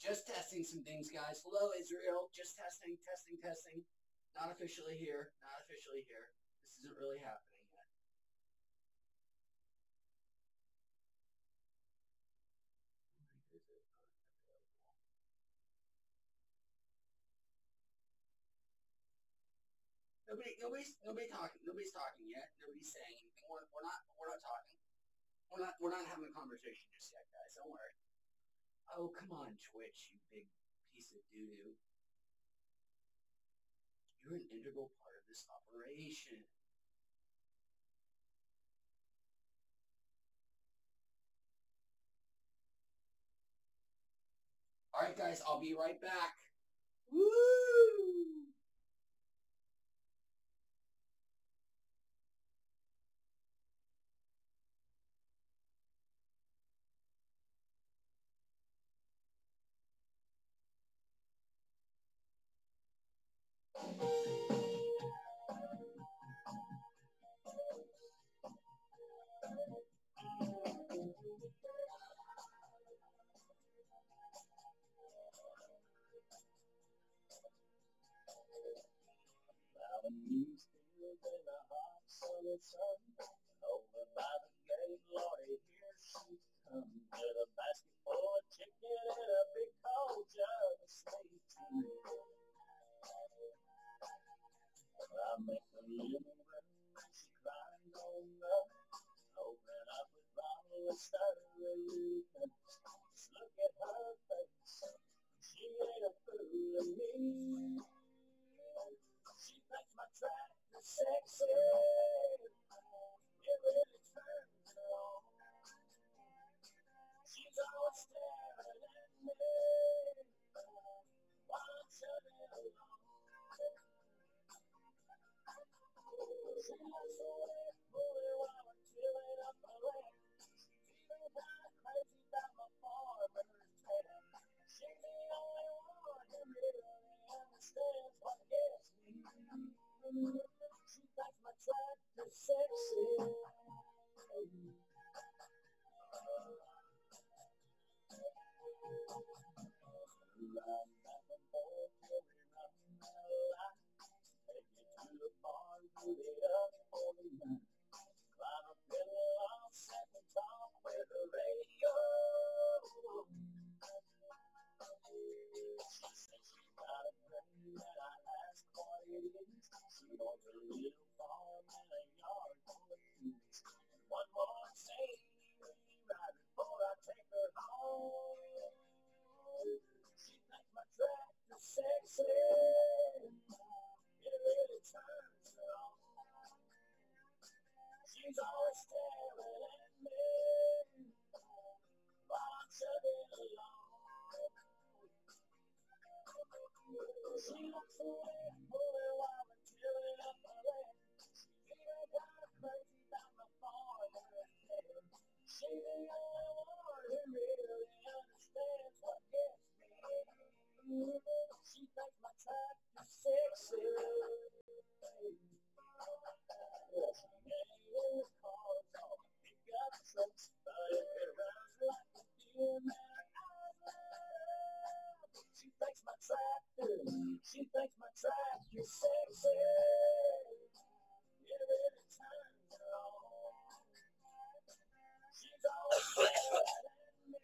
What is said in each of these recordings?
Just testing some things, guys. Hello, Israel. Just testing, testing, testing. Not officially here. Not officially here. This isn't really happening yet. Why is it not available? Nobody's talking yet. Nobody's saying anything. We're not talking. We're not having a conversation just yet, guys. Don't worry. Oh, come on, Twitch, you big piece of doo-doo. You're an integral part of this operation. All right, guys, I'll be right back. Woo! Over by the gate, Lordy, here she comes with a basket full of chicken and a big cold jug of sweet tea. I make the living room and she cries on up. Open up with bottle and start a little. Just look at her face. She ain't a fool of me. She thinks my track is sexy. It really turns her on. She's always staring at me while I'm chugging along. She looks away, moving while we're chilling up her leg. She's even kind of crazy about my farmer's tan. She's the only one who really understands what gets me. She thinks my track is sexy. Run back and forth till we run out of line. Take me to the bar, boot it up for the night. Climb a pillar on second top with the radio. She says she got a brain and I ask what it is. She owns a little farm and a yard full of trees. One more thing right before I take her home. She thinks my track is sexy. It really turns her on. She's always staring at me while I'm chugging along. She looks away, moving while we're chilling up her leg. She's even kind of crazy about my farmer's tan. She's the only one who really understands what gets me. She thinks my track is sexy. Well, she ain't in the cars or pickup trucks, but if it runs like a deer, man, her eyes light up. She thinks my track is sexy. It really turns her on. She's always staring at me.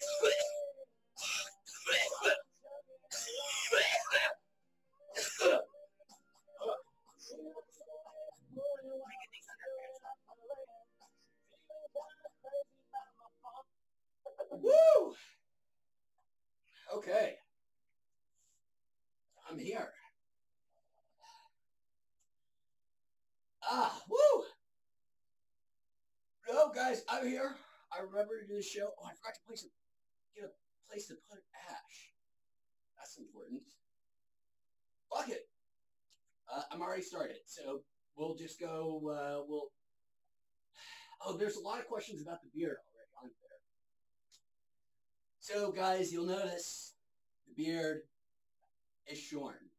Woo! Okay. I'm here. Woo! No, guys, I'm here. I remember to do the show. Oh, I forgot to get a place to put Ash. That's important. Fuck it. I'm already started, so we'll just go, Oh, there's a lot of questions about the beard already, aren't there? So, guys, you'll notice the beard is shorn.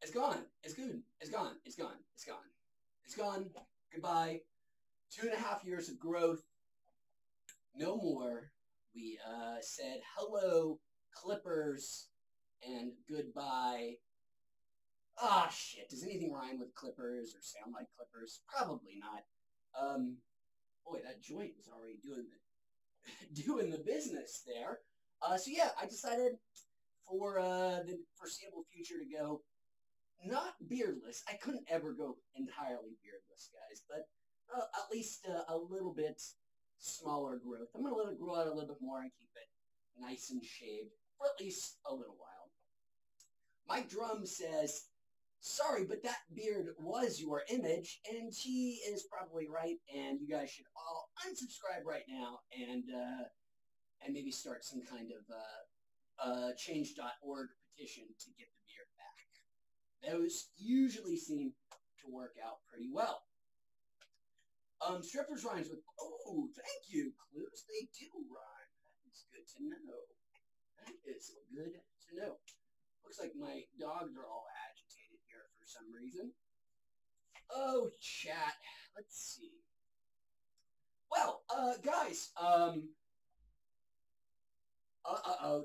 It's gone. It's good. It's gone. It's gone. It's gone. It's gone. Goodbye. 2.5 years of growth. No more. We said hello Clippers and goodbye. Ah, shit. Does anything rhyme with Clippers or sound like Clippers? Probably not. Boy, that joint was already doing the business there. So yeah, I decided for the foreseeable future to go not beardless. I couldn't ever go entirely beardless, guys, but at least a little bit smaller growth. I'm going to let it grow out a little bit more and keep it nice and shaved for at least a little while. Mike Drum says, sorry, but that beard was your image, and he is probably right, and you guys should all unsubscribe right now and maybe start some kind of change.org petition to get the beard back. Those usually seem to work out pretty well. Strippers rhymes with, oh, thank you, Clues. They do rhyme. That is good to know. That is good to know. Looks like my dogs are all agitated here for some reason. Oh, chat. Let's see. Well, guys,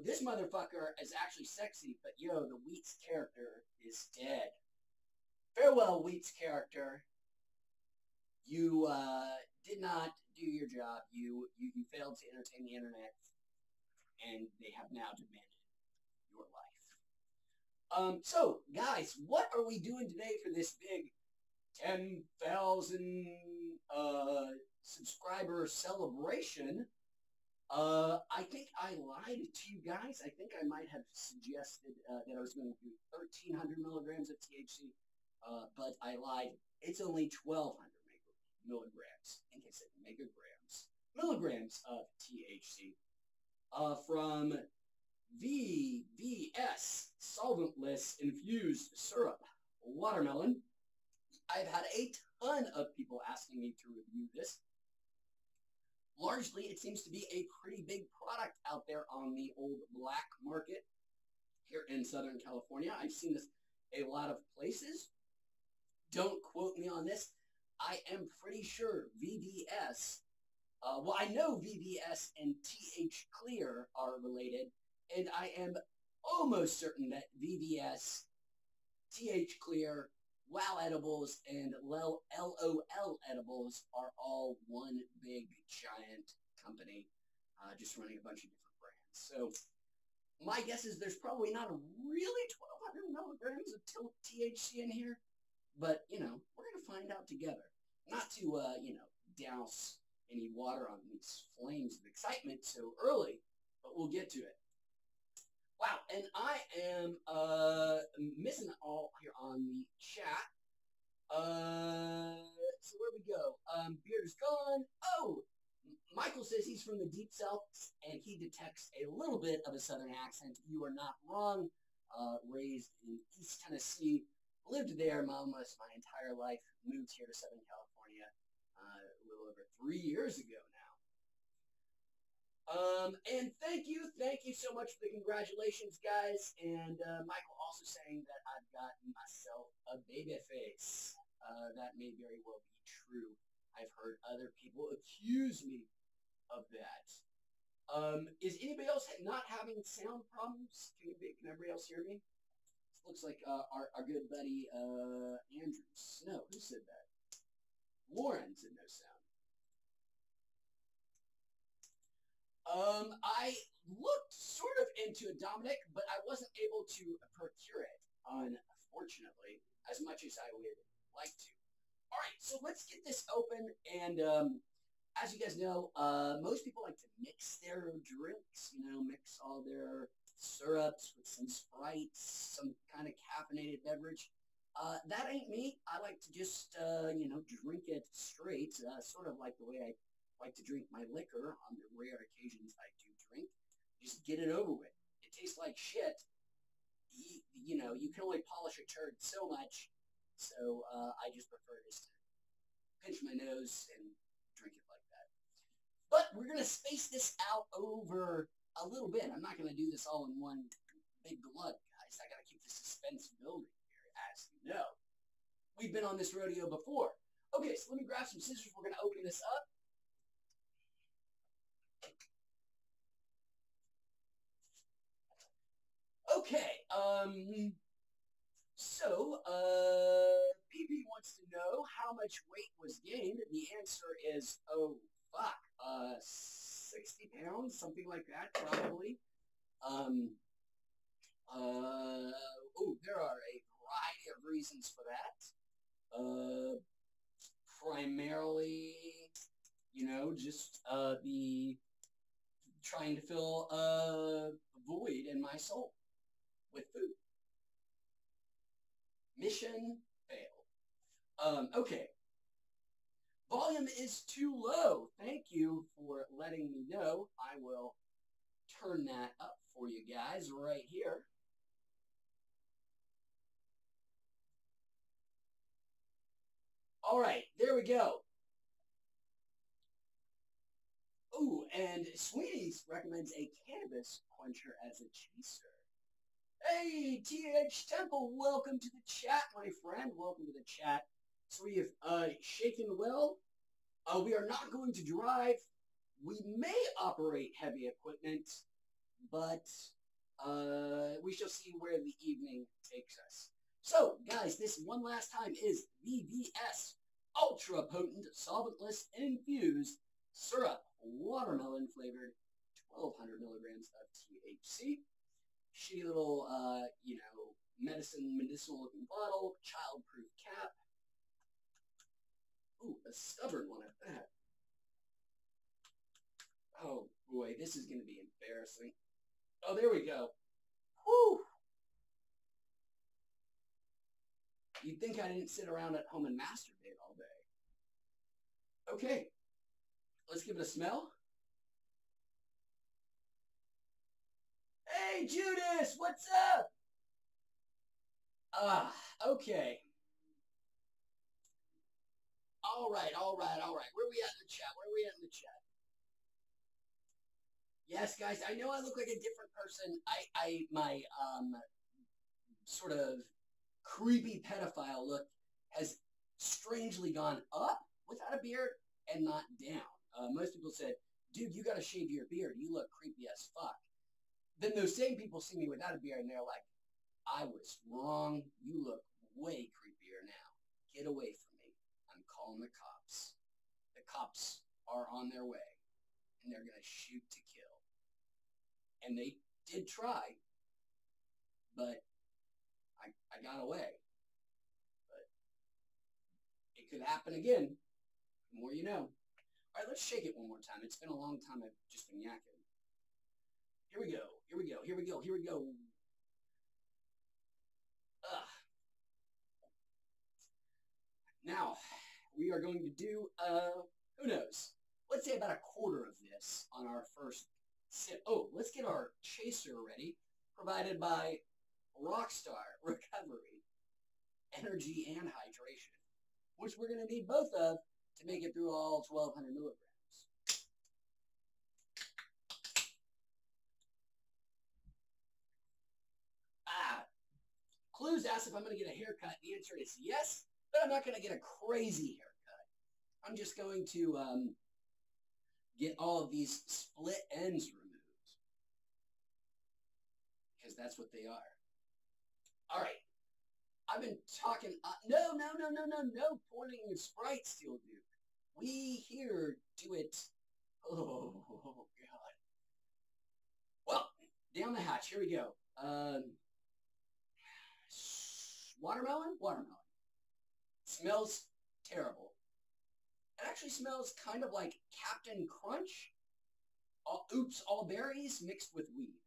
this motherfucker is actually sexy, but yo, the Wheats character is dead. Farewell, Wheats character. You did not do your job. You failed to entertain the internet, and they have now demanded your life. So, guys, what are we doing today for this big 10,000 subscriber celebration? I think I lied to you guys. I think I might have suggested that I was going to do 1,300 milligrams of THC, but I lied. It's only 1,200 milligrams, in case it megagrams, milligrams of THC from VBS, solventless infused syrup, watermelon. I've had a ton of people asking me to review this. Largely, it seems to be a pretty big product out there on the old black market here in Southern California. I've seen this a lot of places. Don't quote me on this. I am pretty sure VBS, well, I know VBS and TH Clear are related, and I am almost certain that VBS, TH Clear, WOW Edibles, and LOL Edibles are all one big, giant company, just running a bunch of different brands. So my guess is there's probably not really 1,200 milligrams of THC in here, but, you know, we're going to find out together. Not to, you know, douse any water on these flames of excitement so early, but we'll get to it. Wow, and I am missing it all here on the chat. So where we go? Beard is gone. Oh, Michael says he's from the Deep South, and he detects a little bit of a Southern accent. You are not wrong. Raised in East Tennessee, lived there almost my entire life, moved here to Southern California a little over 3 years ago now. And thank you so much for the congratulations, guys. And Michael also saying that I've got myself a baby face. That may very well be true. I've heard other people accuse me of that. Is anybody else not having sound problems? Can everybody else hear me? This looks like our good buddy Andrew Snow. Who said that? Lauren said no sound. I looked sort of into it, Dominic, but I wasn't able to procure it, unfortunately, as much as I would like to. All right, so let's get this open, and as you guys know, most people like to mix their drinks, you know, mix all their syrups with some Sprites, some kind of caffeinated beverage. That ain't me. I like to just, you know, drink it straight, sort of like the way I like to drink my liquor on the rare occasions I do drink. Just get it over with. It tastes like shit. You know, you can only polish a turd so much, so I just prefer just to pinch my nose and drink it like that. But we're going to space this out over a little bit. I'm not going to do this all in one big glug, guys. I got to keep the suspense building here, as you know. We've been on this rodeo before. Okay, so let me grab some scissors. We're going to open this up. Okay, PP wants to know how much weight was gained. The answer is, oh, fuck, 60 pounds, something like that, probably. There are a variety of reasons for that. Primarily, just the trying to fill a void in my soul with food. Mission failed. Okay. Volume is too low. Thank you for letting me know. I will turn that up for you guys right here. All right, there we go. Ooh, and Sweeties recommends a cannabis quencher as a chaser. Hey, TH Temple, welcome to the chat, my friend. Welcome to the chat. So we have shaken well. We are not going to drive. We may operate heavy equipment, but we shall see where the evening takes us. So, guys, this one last time is VVS Ultra Potent Solventless Infused Syrup, watermelon flavored, 1,200 milligrams of THC. Shitty little, medicinal looking bottle, child-proof cap. Ooh, a stubborn one at that. Oh boy, this is going to be embarrassing. Oh, there we go. Whew. You'd think I didn't sit around at home and masturbate all day. Okay, let's give it a smell. Hey, Judas, what's up? Okay. All right. Where are we at in the chat? Yes, guys, I know I look like a different person. My sort of creepy pedophile look has strangely gone up without a beard and not down. Most people said, dude, you got to shave your beard. You look creepy as fuck. Then those same people see me without a beard and they're like, I was wrong. You look way creepier now. Get away from me. I'm calling the cops. The cops are on their way and they're going to shoot to kill. And they did try, but I got away. But it could happen again. The more you know. All right, let's shake it one more time. It's been a long time I've just been yakking. Here we go. Now, we are going to do, who knows, let's say about a quarter of this on our first sip. Oh, let's get our chaser ready, provided by Rockstar Recovery, Energy and Hydration, which we're going to need both of to make it through all 1,200 milligrams. Clues asked if I'm going to get a haircut. The answer is yes, but I'm not going to get a crazy haircut. I'm just going to get all of these split ends removed, because that's what they are. All right. I've been talking. No. Pointing and Sprite still do. We here do it. Oh, God. Well, down the hatch. Here we go. Watermelon? Watermelon. Smells terrible. It actually smells kind of like Captain Crunch. All berries mixed with weed.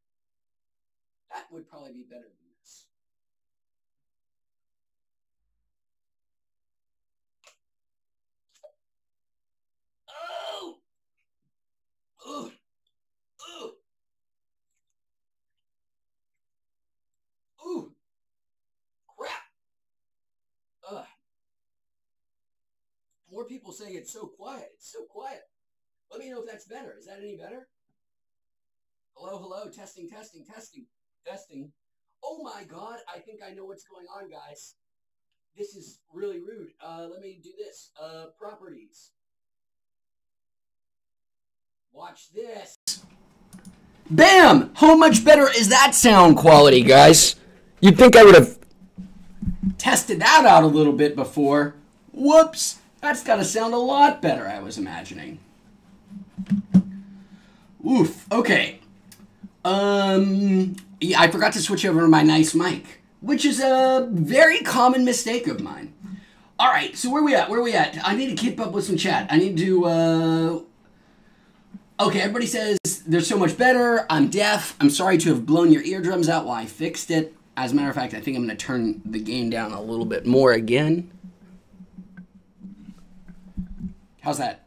That would probably be better than this. Oh! Ugh! Ugh! Ooh! Crap! Ugh. More people saying it's so quiet. It's so quiet. Let me know if that's better. Is that any better? Hello. Testing. Oh my God. I think I know what's going on, guys. This is really rude. Let me do this. Properties. Watch this. Bam! How much better is that sound quality, guys? You'd think I would have tested that out a little bit before. Whoops! That's got to sound a lot better, I was imagining. Oof. Okay. Yeah, I forgot to switch over to my nice mic, which is a very common mistake of mine. All right, so where we at? I need to keep up with some chat. I need to, okay, everybody says they're so much better. I'm deaf. I'm sorry to have blown your eardrums out while I fixed it. As a matter of fact, I think I'm going to turn the gain down a little bit more again. How's that?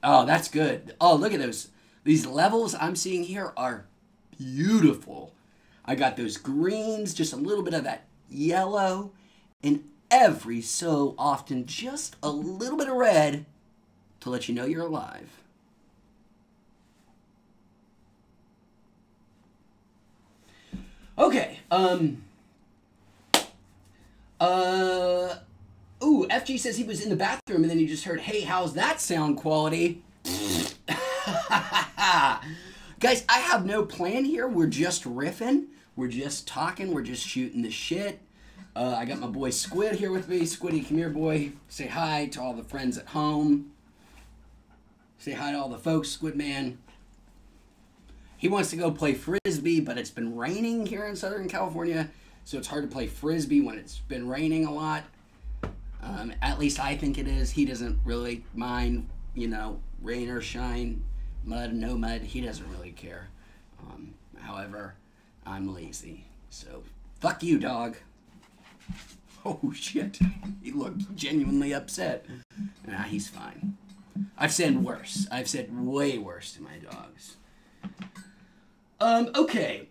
Oh, that's good. Oh, look at those. These levels I'm seeing here are beautiful. I got those greens, just a little bit of that yellow, and every so often just a little bit of red to let you know you're alive. Okay, ooh, FG says he was in the bathroom and then he just heard, hey, how's that sound quality? Guys, I have no plan here. We're just riffing. We're just talking. We're just shooting the shit. I got my boy Squid here with me. Squiddy, come here, boy. Say hi to all the friends at home. Say hi to all the folks, Squid Man. He wants to go play Frisbee, but it's been raining here in Southern California, so it's hard to play Frisbee when it's been raining a lot. At least I think it is. He doesn't really mind, you know, rain or shine, mud, no mud. He doesn't really care. However, I'm lazy. So, fuck you, dog. Oh, shit. He looked genuinely upset. Nah, he's fine. I've said worse. I've said way worse to my dogs. Okay.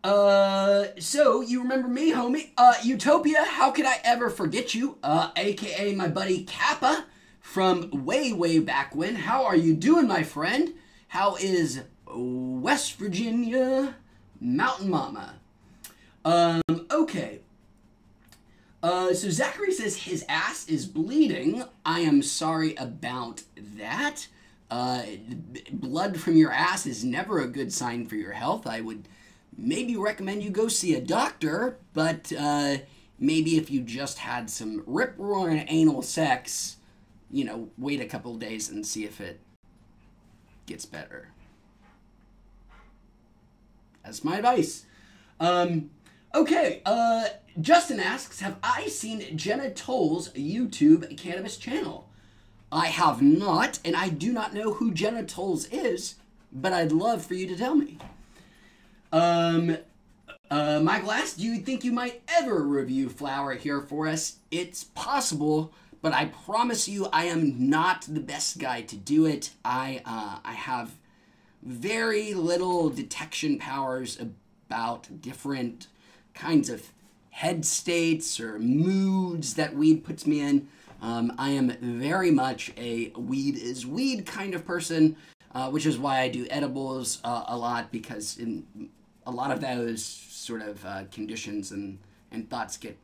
So, you remember me, homie? Utopia, how could I ever forget you? AKA my buddy Kappa from way, way back when. How are you doing, my friend? How is West Virginia Mountain Mama? Okay. So Zachary says his ass is bleeding. I am sorry about that. Blood from your ass is never a good sign for your health. I would maybe recommend you go see a doctor, but maybe if you just had some rip-roaring anal sex, you know, wait a couple days and see if it gets better. That's my advice. Okay, Justin asks, have I seen Jenna Toll's YouTube cannabis channel? I have not, and I do not know who Jenna Tolles is, but I'd love for you to tell me. Michael asks, do you think you might ever review flower here for us? It's possible, but I promise you I am not the best guy to do it. I have very little detection powers about different kinds of head states or moods that weed puts me in. I am very much a weed is weed kind of person, which is why I do edibles a lot, because in a lot of those sort of conditions and thoughts get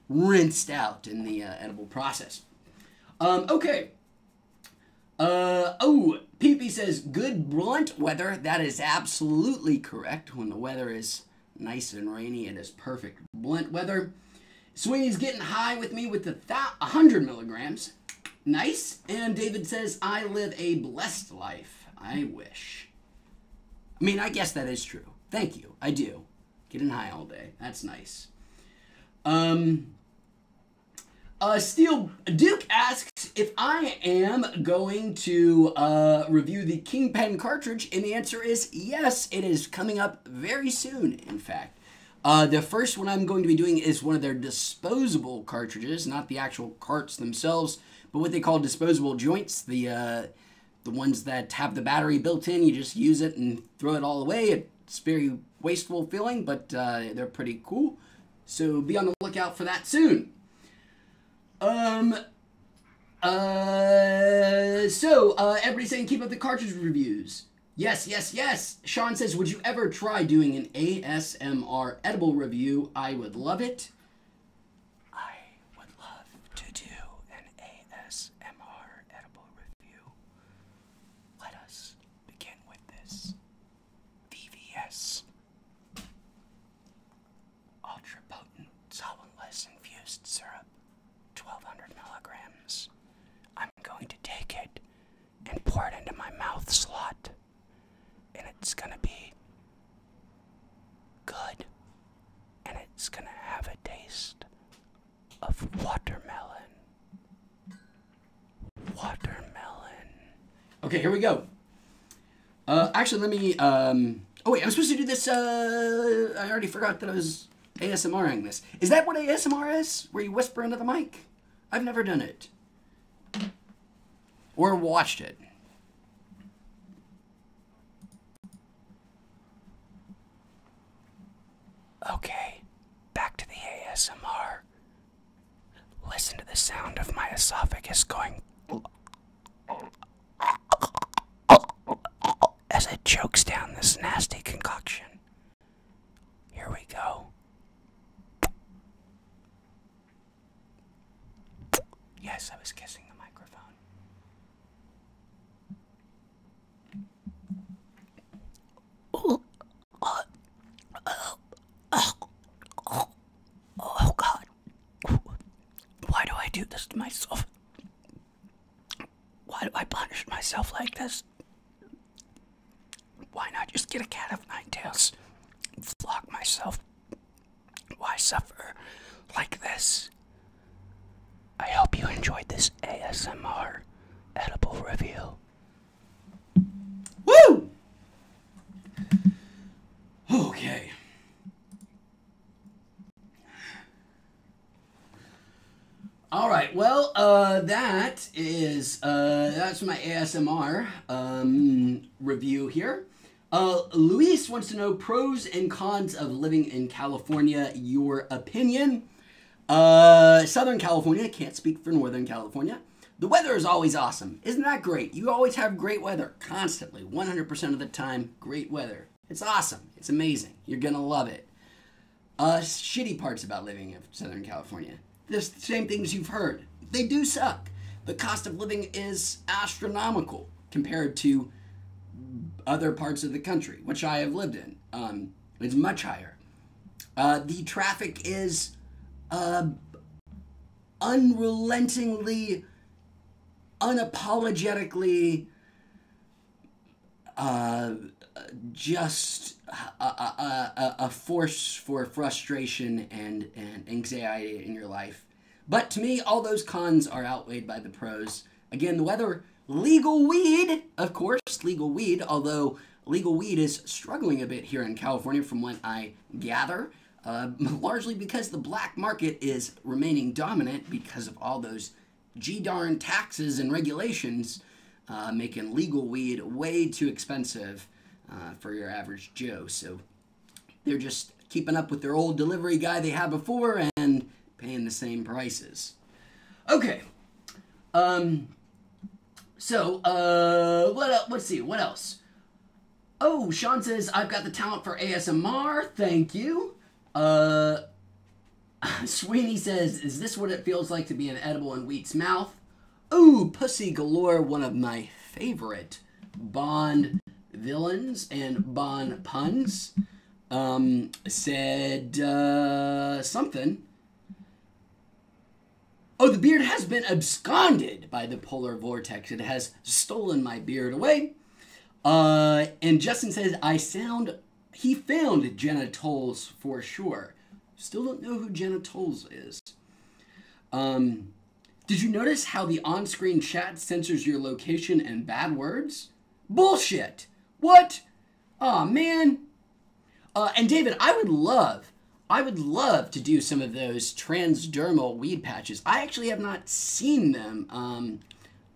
rinsed out in the edible process. Okay. Oh, PP says, good blunt weather. That is absolutely correct. When the weather is nice and rainy, it is perfect blunt weather. Sweeney's getting high with me with the 100 milligrams. Nice. And David says, I live a blessed life. I wish. I mean, I guess that is true. Thank you. I do. Getting high all day. That's nice. Steel Duke asks if I am going to review the Kingpen cartridge, and the answer is yes. It is coming up very soon, in fact. The first one I'm going to be doing is one of their disposable cartridges, not the actual carts themselves, but what they call disposable joints, the ones that have the battery built in. You just use it and throw it all away. It's very wasteful feeling, but they're pretty cool. So be on the lookout for that soon. Everybody's saying keep up the cartridge reviews. Yes, yes, yes. Sean says, would you ever try doing an ASMR edible review? I would love it. I would love to do an ASMR edible review. Let us begin. harvest syrup, 1,200 milligrams. I'm going to take it and pour it into my mouth slot, and it's going to be good, and it's going to have a taste of watermelon. Okay, here we go. Actually, let me, oh wait, I'm supposed to do this, I already forgot that I was ASMRing this. Is that what ASMR is? Where you whisper into the mic? I've never done it. Or watched it. Okay, back to the ASMR. Listen to the sound of my esophagus going as it chokes down this nasty concoction. Here we go. Yes, I was kissing the microphone. Oh God. Why do I do this to myself? Why do I punish myself like this? Why not just get a cat of nine tails and flog myself? Why suffer like this? I hope you enjoyed this ASMR edible review. Woo! Okay. All right, well, that's my ASMR review here. Luis wants to know pros and cons of living in California, your opinion. Southern California, can't speak for Northern California. The weather is always awesome. Isn't that great? You always have great weather, constantly, 100% of the time, great weather. It's awesome. It's amazing. You're gonna love it. Shitty parts about living in Southern California. There's the same things you've heard. They do suck. The cost of living is astronomical compared to other parts of the country, which I have lived in. It's much higher. The traffic is unrelentingly, unapologetically just a force for frustration and anxiety in your life. But to me, all those cons are outweighed by the pros. Again, the weather, legal weed, of course, legal weed, although legal weed is struggling a bit here in California from what I gather, largely because the black market is remaining dominant because of all those G-darn taxes and regulations making legal weed way too expensive for your average Joe. So they're just keeping up with their old delivery guy they had before and paying the same prices. Okay. Let's see, what else? Oh, Sean says, I've got the talent for ASMR. Thank you. Sweeney says, is this what it feels like to be an edible in wheat's mouth? Ooh, Pussy Galore, one of my favorite Bond villains and Bond puns, said something. Oh, the beard has been absconded by the polar vortex. It has stolen my beard away. And Justin says, he found Jenna Tolles for sure. Still don't know who Jenna Tolles is. Did you notice how the on-screen chat censors your location and bad words? Bullshit. What? Aw, man. And David, I would love to do some of those transdermal weed patches. I actually have not seen them.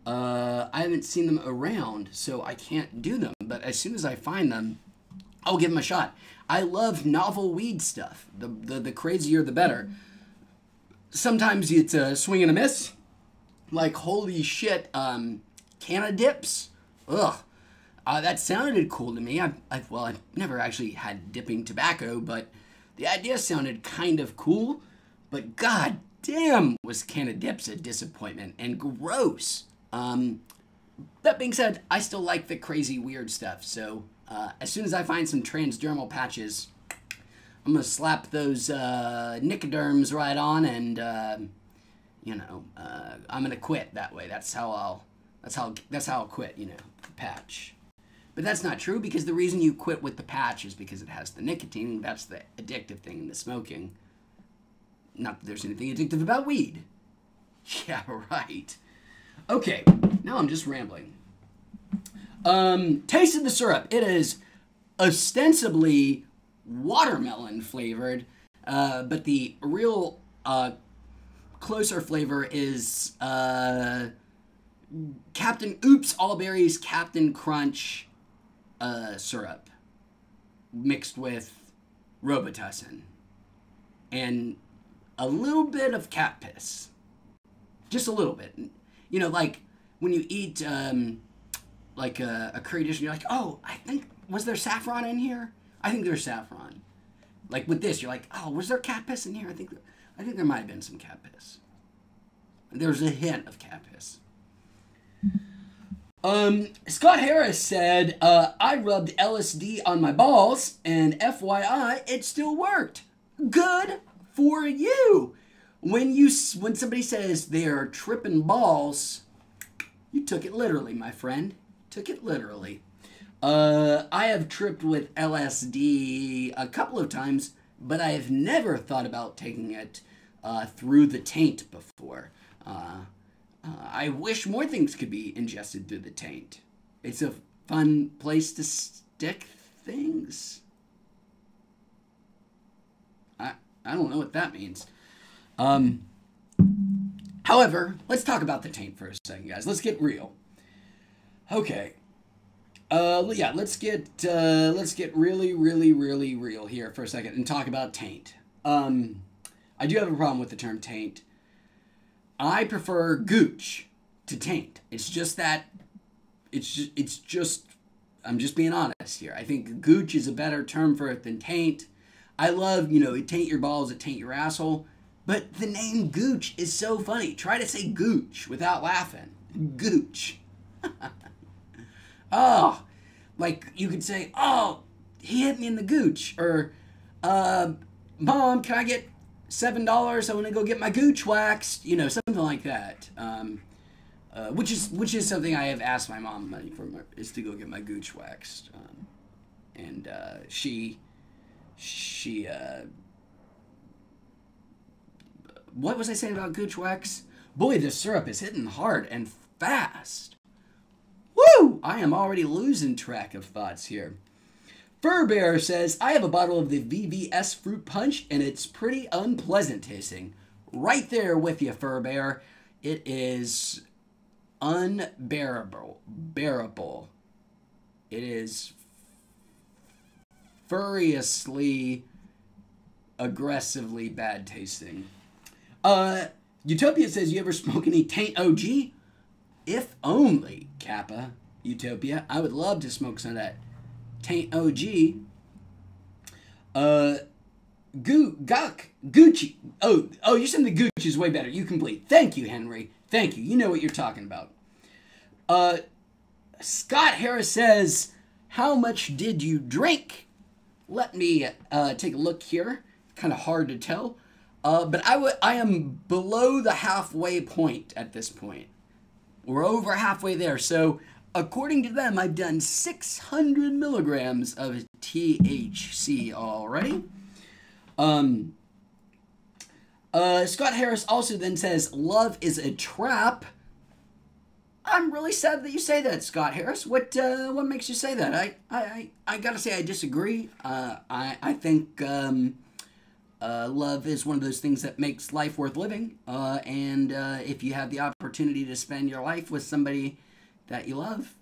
I haven't seen them around, so I can't do them. But as soon as I find them, I'll give them a shot. I love novel weed stuff. The crazier, the better. Sometimes it's a swing and a miss. Like, holy shit, Canna dips? Ugh. That sounded cool to me. I've never actually had dipping tobacco, but the idea sounded kind of cool. But god damn, was Canna dips a disappointment and gross. That being said, I still like the crazy weird stuff. So as soon as I find some transdermal patches, I'm gonna slap those Nicoderms right on, and I'm gonna quit that way. That's how I'll quit. The patch. But that's not true, because the reason you quit with the patch is because it has the nicotine. That's the addictive thing in the smoking. Not that there's anything addictive about weed. Yeah, right. Okay, now I'm just rambling. Tasted the syrup. It is ostensibly watermelon flavored, but the real closer flavor is Captain Oops All Berries Captain Crunch syrup mixed with Robitussin and a little bit of cat piss. Just a little bit. Like when you eat like a curry dish and you're like, oh, I think, was there saffron in here? I think there's saffron. Like with this, you're like, oh, was there cat piss in here? I think there might have been some cat piss. There's a hint of cat piss. Scott Harris said, I rubbed LSD on my balls, and FYI, it still worked. Good for you. When somebody says they're tripping balls, you took it literally, my friend. Took it literally. I have tripped with LSD a couple of times, but I have never thought about taking it through the taint before. I wish more things could be ingested through the taint. It's a fun place to stick things. I don't know what that means. However, let's talk about the taint for a second, guys. Let's get real. Okay. Let's get really, really, really real here for a second and talk about taint. I do have a problem with the term taint. I prefer gooch to taint. I'm just being honest here. I think gooch is a better term for it than taint. I love, it taint your balls, it taint your asshole. But the name gooch is so funny. Try to say gooch without laughing. Gooch. Oh, like you could say, oh, he hit me in the gooch. Or, Mom, can I get $7? I want to go get my gooch waxed. Something like that. Which is something I have asked my mom money for, is to go get my gooch waxed. And she what was I saying about gooch wax? Boy, this syrup is hitting hard and fast. Woo! I am already losing track of thoughts here. Fur Bear says, I have a bottle of the VVS Fruit Punch, and it's pretty unpleasant tasting. Right there with you, Fur Bear. It is unbearable. Bearable. It is furiously, aggressively bad tasting. Utopia says, you ever smoke any Taint OG? If only, Kappa, Utopia. I would love to smoke some of that Taint OG. Gucci. Oh, you're saying the Gucci is way better. You complete. Thank you, Henry. Thank you. You know what you're talking about. Scott Harris says, how much did you drink? Let me take a look here. Kind of hard to tell. But I am below the halfway point at this point. We're over halfway there. So, according to them, I've done 600 milligrams of THC already. Scott Harris also then says, love is a trap. I'm really sad that you say that, Scott Harris. What makes you say that? I gotta say I disagree. I think love is one of those things that makes life worth living. And if you have the opportunity to spend your life with somebody that you love,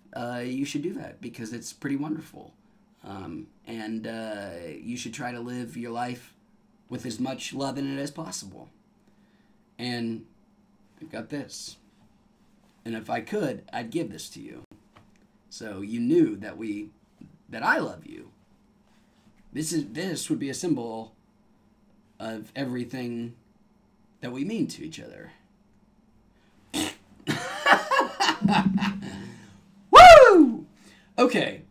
you should do that because it's pretty wonderful. And you should try to live your life with as much love in it as possible. And I've got this. And if I could, I'd give this to you. So you knew that I love you. This would be a symbol of everything that we mean to each other. Woo! Okay.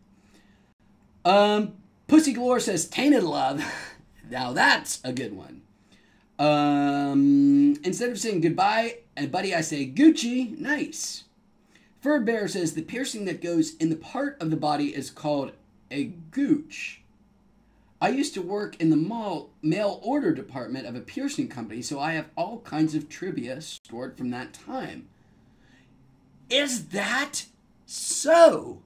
Pussy Galore says, tainted love. Now that's a good one. Instead of saying goodbye, and buddy, I say Gucci. Nice. Fur Bear says the piercing that goes in the part of the body is called a gooch. I used to work in the mail order department of a piercing company, so I have all kinds of trivia stored from that time. Is that so?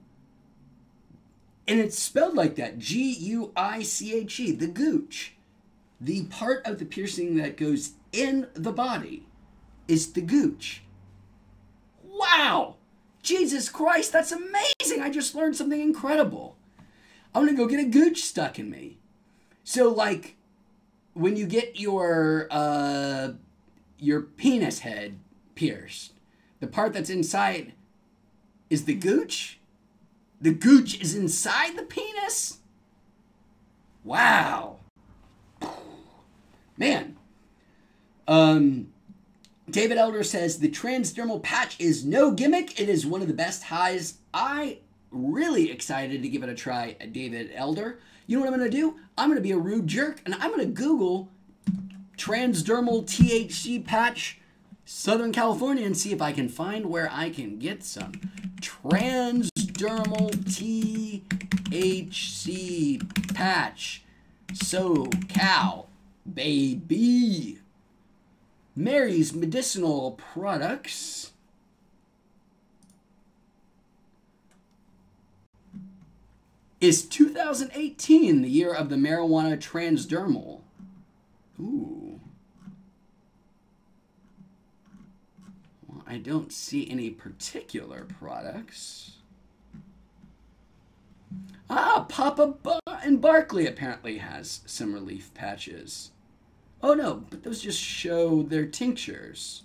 And it's spelled like that, G-U-I-C-H-E, the gooch. The part of the piercing that goes in the body is the gooch. Wow! Jesus Christ, that's amazing! I just learned something incredible. I'm gonna go get a gooch stuck in me. So, like, when you get your penis head pierced, the part that's inside is the gooch? The gooch is inside the penis? Wow. Man. David Elder says, the transdermal patch is no gimmick. It is one of the best highs. I really excited to give it a try, David Elder. You know what I'm going to do? I'm going to be a rude jerk, and I'm going to Google transdermal THC patch Southern California and see if I can find where I can get some. Transdermal THC patch. SoCal, baby. Mary's Medicinal Products. Is 2018 the year of the marijuana transdermal? Ooh. Well, I don't see any particular products. Papa and Barkley apparently has some relief patches. Oh no, but those just show their tinctures.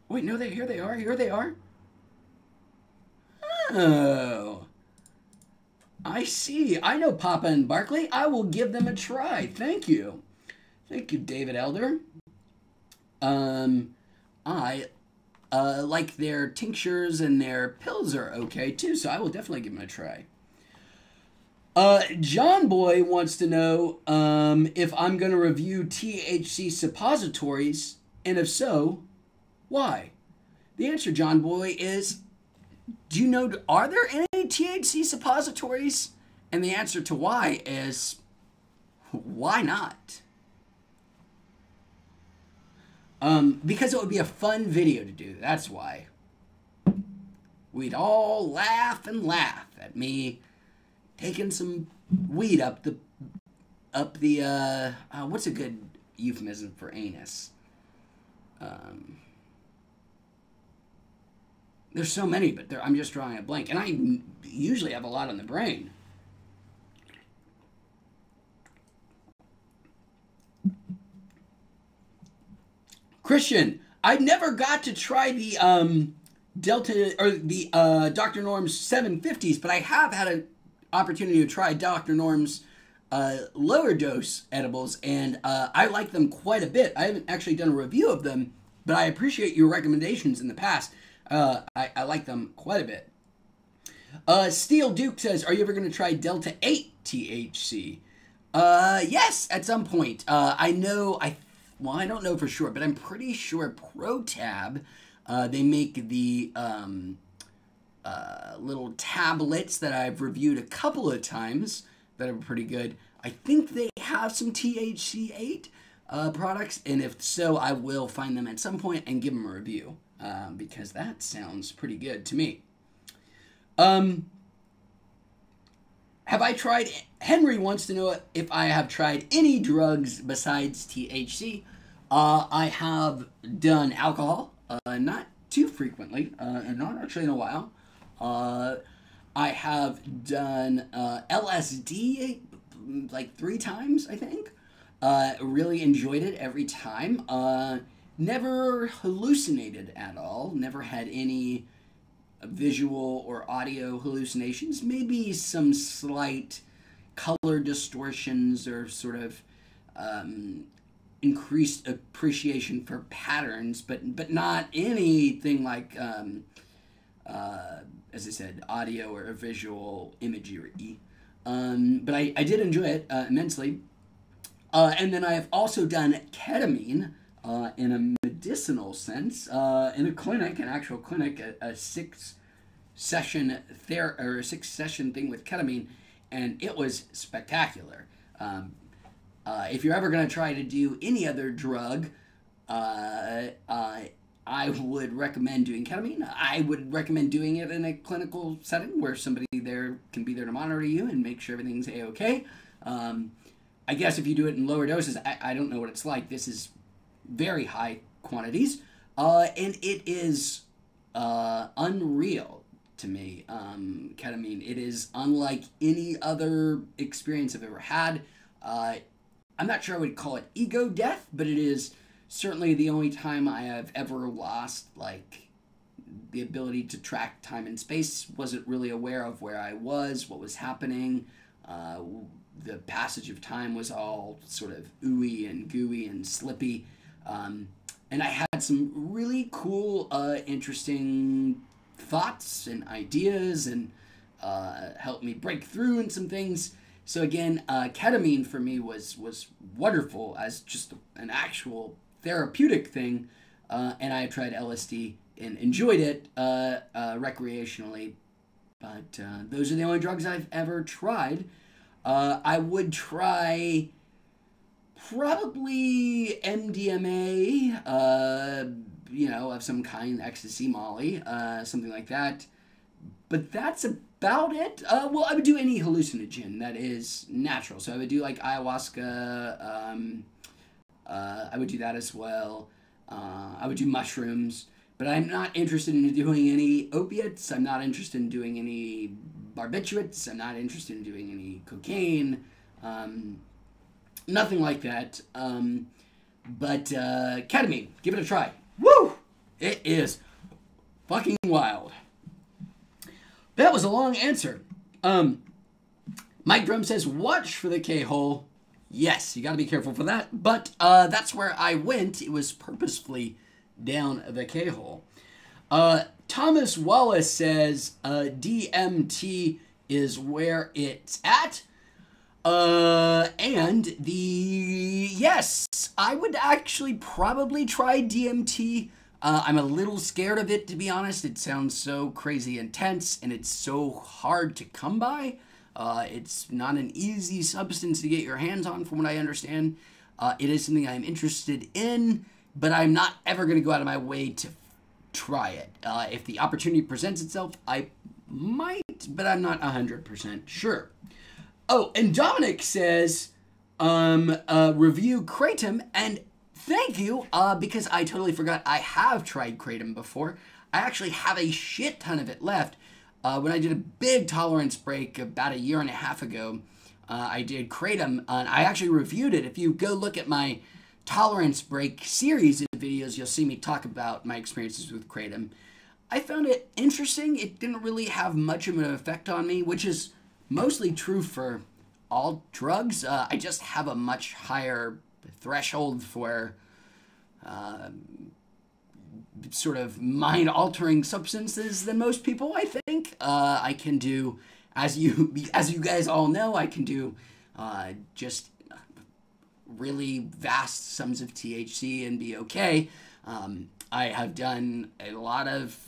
Wait, no, here they are. Here they are. Oh. I see. I know Papa and Barkley. I will give them a try. Thank you. Thank you, David Elder. I like their tinctures, and their pills are okay too, so I will definitely give them a try. John Boy wants to know if I'm going to review THC suppositories, and if so, why? The answer, John Boy, is, do you know, are there any THC suppositories? And the answer to why is, why not? Because it would be a fun video to do, that's why. We'd all laugh and laugh at me taking some weed up the what's a good euphemism for anus? There's so many, but I'm just drawing a blank, and I usually have a lot on the brain. Christian, I never got to try the Delta or the Dr. Norm's 750s, but I have had an opportunity to try Dr. Norm's lower dose edibles, and I like them quite a bit. I haven't actually done a review of them, but I appreciate your recommendations in the past. I like them quite a bit. Steel Duke says, are you ever going to try Delta 8 THC? Yes, at some point. I don't know for sure, but I'm pretty sure ProTab, they make the little tablets that I've reviewed a couple of times that are pretty good. I think they have some THC 8 products, and if so, I will find them at some point and give them a review, because that sounds pretty good to me. Have I tried... Henry wants to know if I have tried any drugs besides THC. I have done alcohol, not too frequently, and not actually in a while. I have done LSD like 3 times, I think. Really enjoyed it every time. Never hallucinated at all. Never had any visual or audio hallucinations. Maybe some slight color distortions or sort of increased appreciation for patterns, but not anything like, as I said, audio or visual imagery. but I did enjoy it immensely. And then I have also done ketamine in a medicinal sense in a clinic, an actual clinic, a six session thing with ketamine, and it was spectacular. If you're ever going to try to do any other drug, I would recommend doing ketamine. I would recommend doing it in a clinical setting where somebody there can be there to monitor you and make sure everything's A-okay. I guess if you do it in lower doses, I don't know what it's like. This is very high quantities, and it is unreal to me, ketamine. It is unlike any other experience I've ever had. I'm not sure I would call it ego death, but it is certainly the only time I have ever lost, like, the ability to track time and space. Wasn't really aware of where I was, what was happening. The passage of time was all sort of ooey and gooey and slippy. And I had some really cool, interesting thoughts and ideas, and helped me break through in some things. So again, ketamine for me was wonderful as just an actual therapeutic thing, and I tried LSD and enjoyed it recreationally, but those are the only drugs I've ever tried. I would try probably MDMA, of some kind, ecstasy, Molly, something like that. But that's about it. Well, I would do any hallucinogen that is natural. So I would do like ayahuasca. I would do that as well. I would do mushrooms. But I'm not interested in doing any opiates. I'm not interested in doing any barbiturates. I'm not interested in doing any cocaine. Nothing like that. But ketamine, give it a try. Woo! It is fucking wild. That was a long answer. Mike Drum says, watch for the K-hole. Yes, you got to be careful for that. But that's where I went. It was purposefully down the K-hole. Thomas Wallace says, DMT is where it's at. Yes, I would actually probably try DMT. I'm a little scared of it, to be honest. It sounds so crazy intense, and it's so hard to come by. It's not an easy substance to get your hands on, from what I understand. It is something I'm interested in, but I'm not ever going to go out of my way to try it. If the opportunity presents itself, I might, but I'm not 100% sure. Oh, and Dominic says, review Kratom, and thank you, because I totally forgot I have tried Kratom before. I actually have a shit ton of it left. When I did a big tolerance break about 1.5 years ago, I did Kratom, and I actually reviewed it. If you go look at my tolerance break series of videos, you'll see me talk about my experiences with Kratom. I found it interesting. It didn't really have much of an effect on me, which is mostly true for all drugs. I just have a much higher threshold for sort of mind-altering substances than most people, I think. I can do, as you guys all know, I can do just really vast sums of THC and be okay. I have done a lot of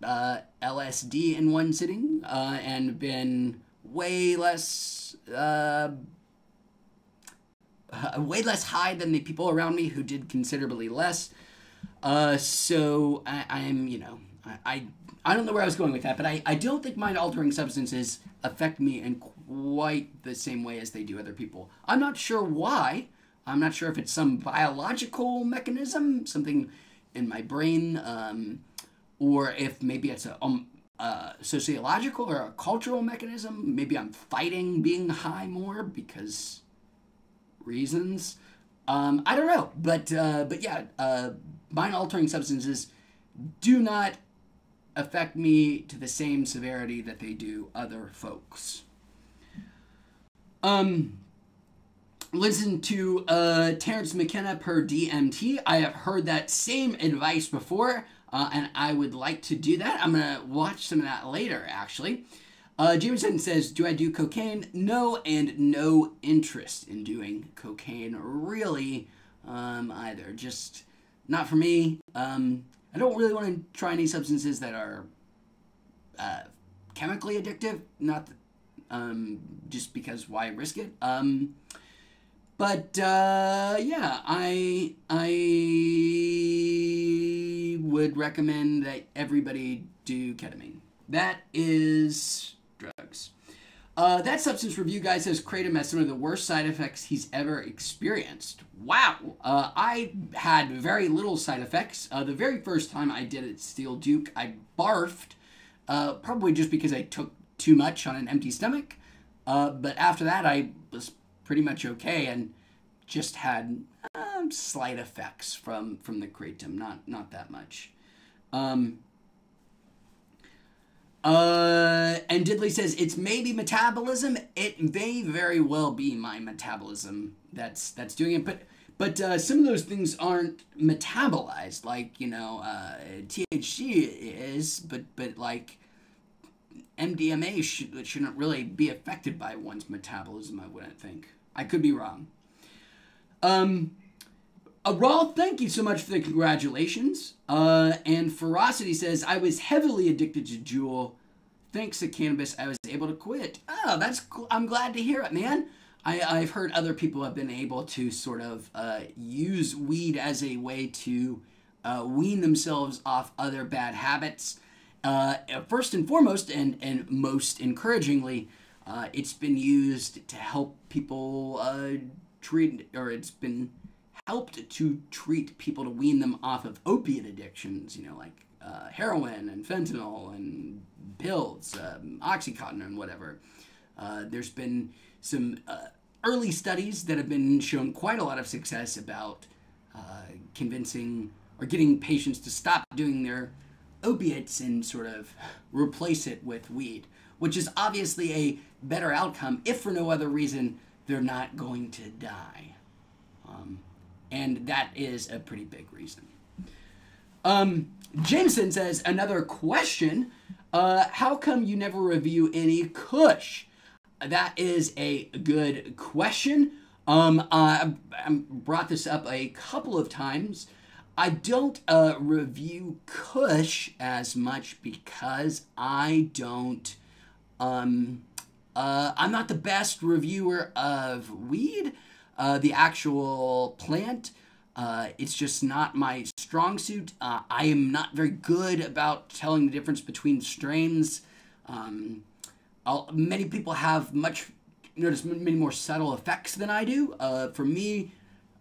LSD in one sitting and been way less high than the people around me who did considerably less. So I'm, I don't know where I was going with that, but I don't think mind-altering substances affect me in quite the same way as they do other people. I'm not sure why. I'm not sure if it's some biological mechanism, something in my brain, or if maybe it's a sociological or a cultural mechanism. Maybe I'm fighting being high more because reasons. I don't know, but yeah, mind-altering substances do not affect me to the same severity that they do other folks. Listen to Terrence McKenna per DMT. I have heard that same advice before, and I would like to do that. I'm going to watch some of that later, actually. Jameson says, do I do cocaine? No, and no interest in doing cocaine, really, either. Just not for me. I don't really want to try any substances that are chemically addictive, not just because why risk it? But yeah, I would recommend that everybody do ketamine. That is drugs. That substance review guy says Kratom has some of the worst side effects he's ever experienced. Wow. I had very little side effects. The very first time I did it at Steel Duke, I barfed, probably just because I took too much on an empty stomach. But after that, I was pretty much okay and just had slight effects from the Kratom, not that much. And Diddley says, it's maybe metabolism. It may very well be my metabolism that's doing it. But some of those things aren't metabolized like, THC is, but like MDMA shouldn't really be affected by one's metabolism, I wouldn't think. I could be wrong. Rawl, thank you so much for the congratulations. And Ferocity says, I was heavily addicted to Juul. Thanks to cannabis, I was able to quit. Oh, that's cool. I'm glad to hear it, man. I've heard other people have been able to sort of use weed as a way to wean themselves off other bad habits. First and foremost, and most encouragingly, it's been used to help people it's been helped to treat people to wean them off of opiate addictions, like heroin and fentanyl and pills, Oxycontin and whatever. There's been some early studies that have been shown quite a lot of success about convincing or getting patients to stop doing their opiates and sort of replace it with weed, which is obviously a better outcome if for no other reason they're not going to die. And that is a pretty big reason. Jameson says, another question, how come you never review any Kush? That is a good question. I brought this up a couple of times. I don't review Kush as much because I don't, I'm not the best reviewer of weed. The actual plant, it's just not my strong suit. I am not very good about telling the difference between strains. Many people have notice many more subtle effects than I do. For me,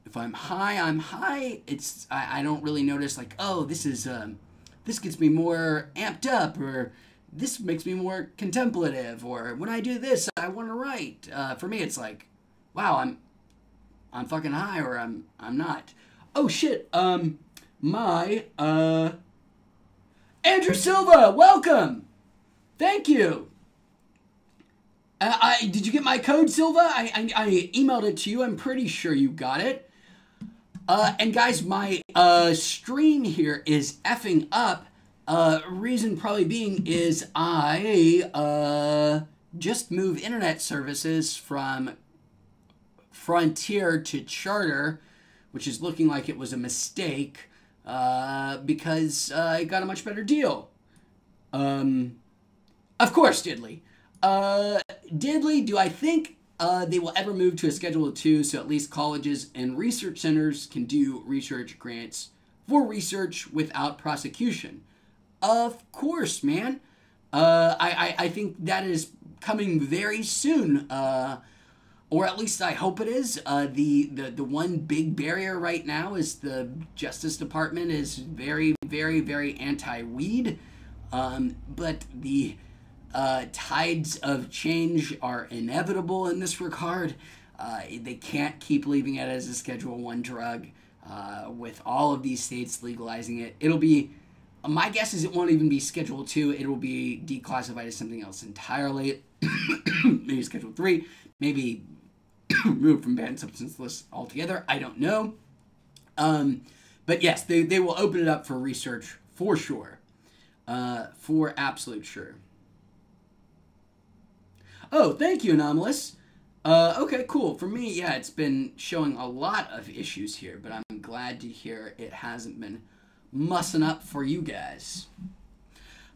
if I'm high, I'm high. I don't really notice like, oh, this gets me more amped up, or this makes me more contemplative, or when I do this, I want to write. For me, it's like, wow, I'm fucking high, or I'm not. Oh shit. Andrew Silva, welcome. Thank you. Did you get my code, Silva? I emailed it to you. I'm pretty sure you got it. And guys, my stream here is effing up. Reason probably being is I just moved internet services from Frontier to Charter, which is looking like it was a mistake because I got a much better deal. Of course, Diddley. Diddley, do I think they will ever move to a Schedule 2 so at least colleges and research centers can do research grants for research without prosecution? Of course, man. I think that is coming very soon. Or at least I hope it is. The one big barrier right now is the Justice Department is very, very, very anti-weed. But the tides of change are inevitable in this regard. They can't keep leaving it as a Schedule 1 drug with all of these states legalizing it. It'll be, my guess is it won't even be Schedule 2. It will be declassified as something else entirely. Maybe Schedule 3. Maybe removed from banned substance lists altogether. I don't know. But yes, they will open it up for research for sure. For absolute sure. Oh, thank you, Anomalous. Okay, cool. For me, yeah, it's been showing a lot of issues here, but I'm glad to hear it hasn't been mussing up for you guys.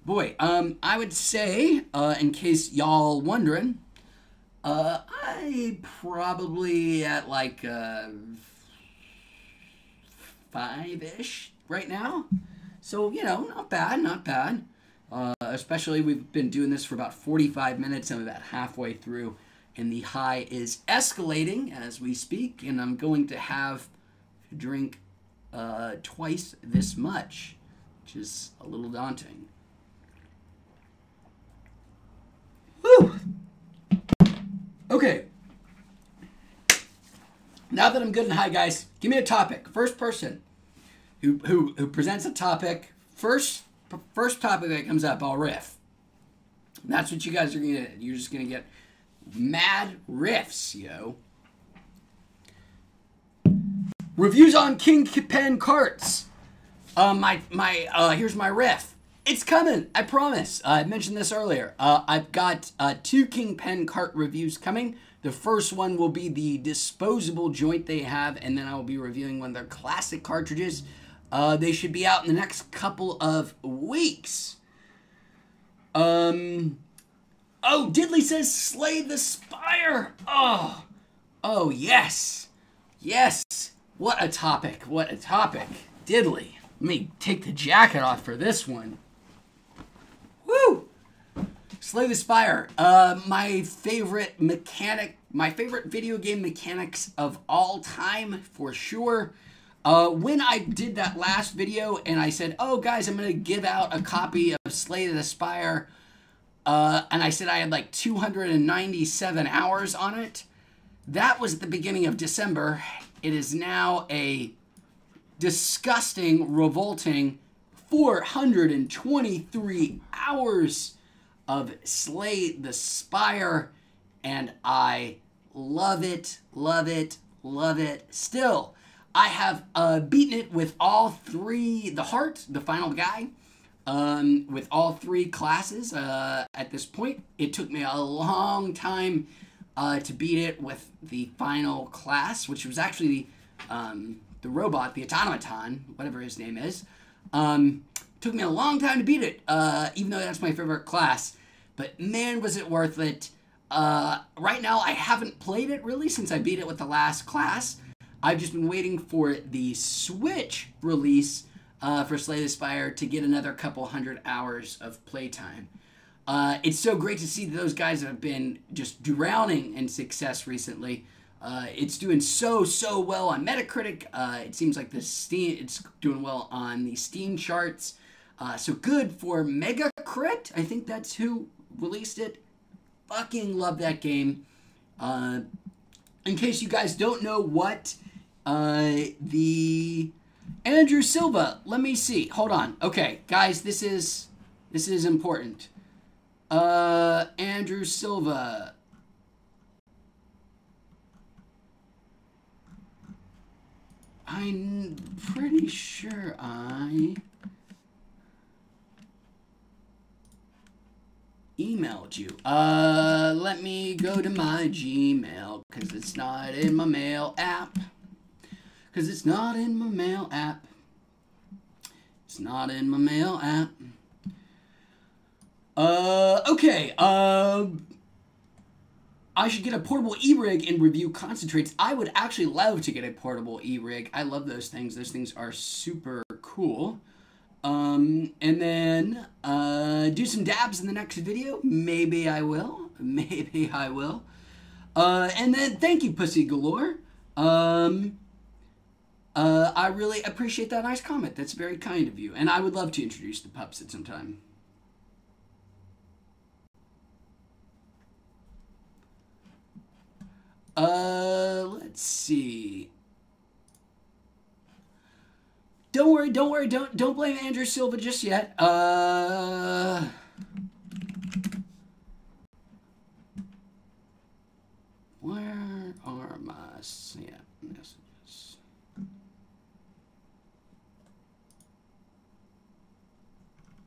Boy, I would say, in case y'all wondering, I probably at like 5-ish right now. So, you know, not bad, not bad. Especially we've been doing this for about 45 minutes. I'm about halfway through, and the high is escalating as we speak, and I'm going to have to drink twice this much, which is a little daunting. Whew. Okay. Now that I'm good and high, guys, give me a topic. First person who presents a topic, first topic that comes up, I'll riff. That's what you guys are gonna get. You're just gonna get mad riffs, yo. Reviews on Kingpin carts. Here's my riff. It's coming, I promise. I mentioned this earlier. I've got 2 Kingpin cart reviews coming. The first one will be the disposable joint they have, and then I will be reviewing one of their classic cartridges. They should be out in the next couple of weeks. Oh, Diddley says Slay the Spire. Oh, yes. Yes. What a topic. What a topic. Diddley. Let me take the jacket off for this one. Woo! Slay the Spire. My favorite video game mechanics of all time, for sure. When I did that last video and I said, oh, guys, I'm going to give out a copy of Slay the Spire, and I said I had like 297 hours on it, that was at the beginning of December. It is now a disgusting, revolting 423 hours of Slay the Spire, and I love it, love it, love it. Still, I have beaten it with all 3, the heart, the final guy, with all 3 classes at this point. It took me a long time to beat it with the final class, which was actually the robot, the automaton, whatever his name is. Took me a long time to beat it, even though that's my favorite class. But man, was it worth it. Right now, I haven't played it really since I beat it with the last class. I've just been waiting for the Switch release for Slay the Spire to get another couple hundred hours of playtime. It's so great to see those guys that have been just drowning in success recently. It's doing so well on Metacritic. It seems like it's doing well on the Steam charts. So good for Mega Crit. I think that's who released it. Fucking love that game. In case you guys don't know what the Andrew Silva, let me see. Hold on. Okay, guys, this is important. Andrew Silva. I'm pretty sure I emailed you. Let me go to my Gmail, because it's not in my mail app. Because it's not in my mail app. It's not in my mail app. Okay, I should get a portable e-rig and review concentrates. I would actually love to get a portable e-rig. I love those things. Those things are super cool. And then, do some dabs in the next video. Maybe I will. Maybe I will. And then, thank you, Pussy Galore. I really appreciate that nice comment. That's very kind of you. And I would love to introduce the pups at some time. Let's see. Don't worry, don't blame Andrew Silva just yet. Where are my messages?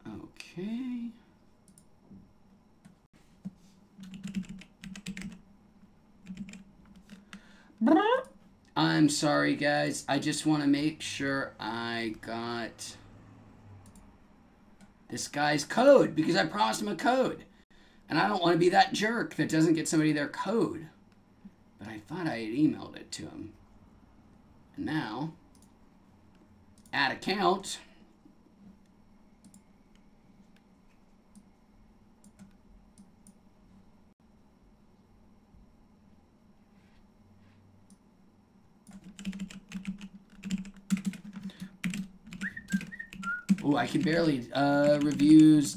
Okay. I'm sorry, guys. I just want to make sure I got this guy's code because I promised him a code. And I don't want to be that jerk that doesn't get somebody their code. But I thought I had emailed it to him. And now, add account. Oh, I can barely. Reviews.com.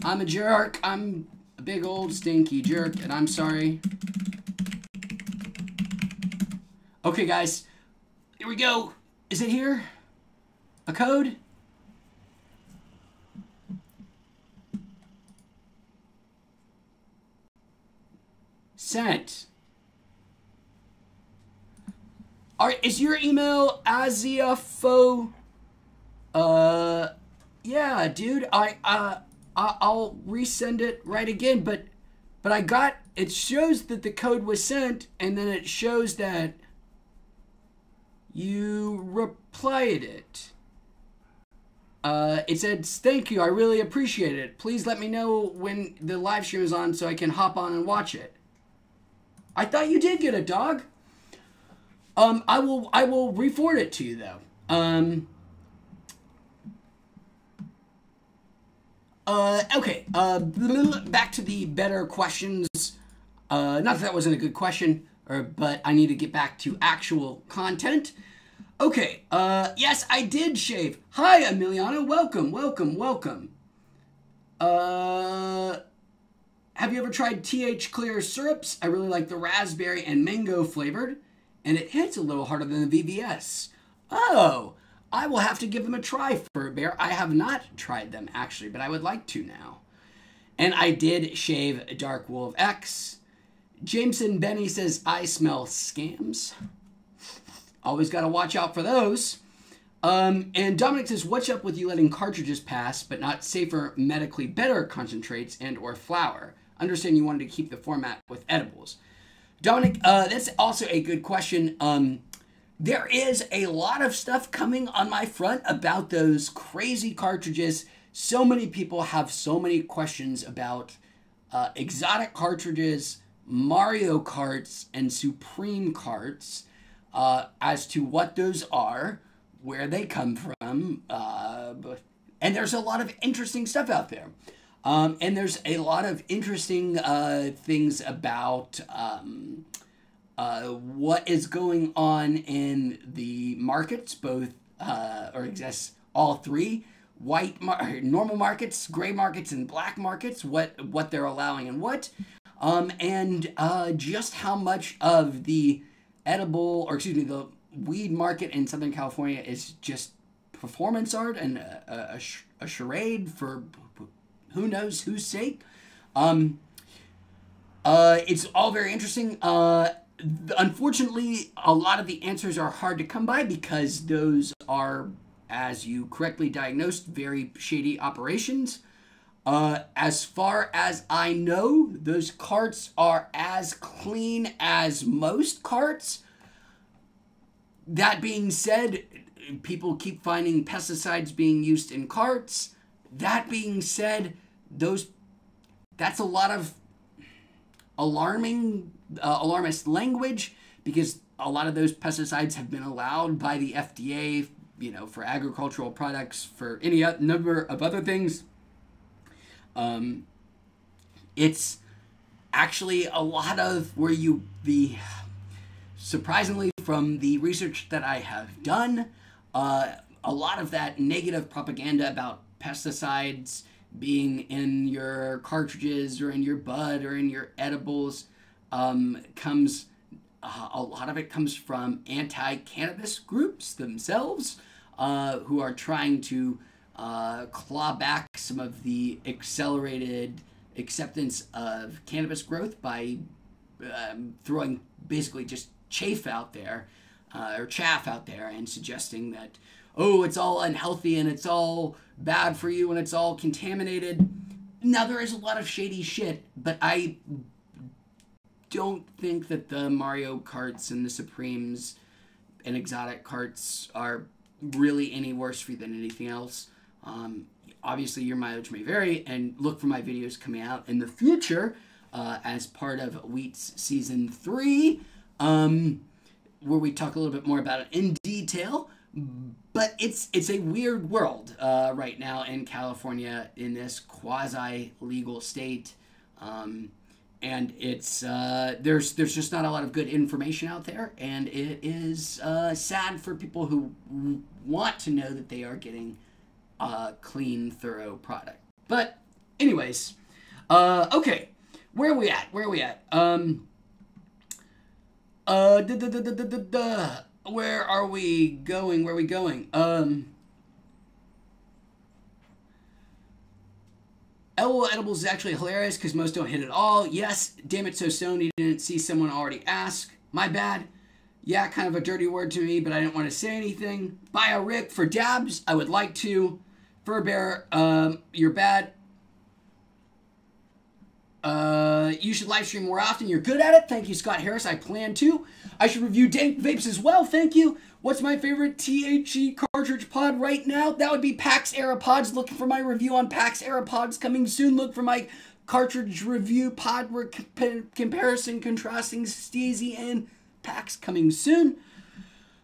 I'm a jerk. I'm a big old stinky jerk, and I'm sorry. Okay, guys. Here we go. Is it here? A code? Sent. All right, is your email aziafo? Yeah, dude. I'll resend it right again, but I got it shows that the code was sent, and then it shows that you replied it. It said, "Thank you. I really appreciate it. Please let me know when the live stream is on so I can hop on and watch it." I thought you did get it, dog. I will re-forward it to you though. Okay. Back to the better questions. Not that wasn't a good question, but I need to get back to actual content. Okay. Yes, I did shave. Hi, Emiliano. Welcome. Have you ever tried TH Clear syrups? I really like the raspberry and mango flavored, and it hits a little harder than the VVS. Oh, I will have to give them a try, Fur Bear. I have not tried them, actually, but I would like to now. And I did shave Dark Wolf X. Jameson Benny says, I smell scams. Always got to watch out for those. And Dominic says, what's up with you letting cartridges pass, but not safer, medically better concentrates and or flour? Understand you wanted to keep the format with edibles. Dominic, that's also a good question. There is a lot of stuff coming on my front about those crazy cartridges. So many people have so many questions about exotic cartridges, Mario Karts, and Supreme Carts as to what those are, where they come from, and there's a lot of interesting stuff out there. And there's a lot of interesting things about what is going on in the markets, both, or I guess all three, normal markets, gray markets, and black markets, what they're allowing and what, and just how much of the the weed market in Southern California is just performance art and a charade for who knows whose sake. It's all very interesting. Unfortunately, a lot of the answers are hard to come by because those are, as you correctly diagnosed, very shady operations. As far as I know, those carts are as clean as most carts. That being said, people keep finding pesticides being used in carts. That being said, that's a lot of alarmist language because a lot of those pesticides have been allowed by the FDA, for agricultural products, for any number of other things. It's actually a lot of surprisingly from the research that I have done, a lot of that negative propaganda about pesticides being in your cartridges or in your bud or in your edibles a lot of it comes from anti-cannabis groups themselves who are trying to claw back some of the accelerated acceptance of cannabis growth by throwing basically just chaff out there and suggesting that, oh, it's all unhealthy and it's all bad for you and it's all contaminated. Now, there is a lot of shady shit, but I don't think that the Mario Karts and the Supremes and exotic carts are really any worse for you than anything else. Obviously, your mileage may vary, and look for my videos coming out in the future as part of Wheats Season 3, where we talk a little bit more about it in detail. But it's a weird world right now in California, in this quasi-legal state. And it's there's just not a lot of good information out there, and it is sad for people who want to know that they are getting a clean, thorough product. But anyways, okay, where are we at? Where are we going? LOL Edibles is actually hilarious because most don't hit at all. Yes, damn it, so stoned you didn't see someone already ask. My bad. Yeah, kind of a dirty word to me, but I didn't want to say anything. Bio Rick, for dabs, I would like to. Fur Bear, you're bad. You should live stream more often. You're good at it. Thank you, Scott Harris. I plan to. I should review dank vapes as well. Thank you. What's my favorite THC cartridge pod right now? That would be PAX Era Pods. Looking for my review on PAX Era Pods coming soon. Look for my cartridge review pod comparison, contrasting Steezy and PAX coming soon.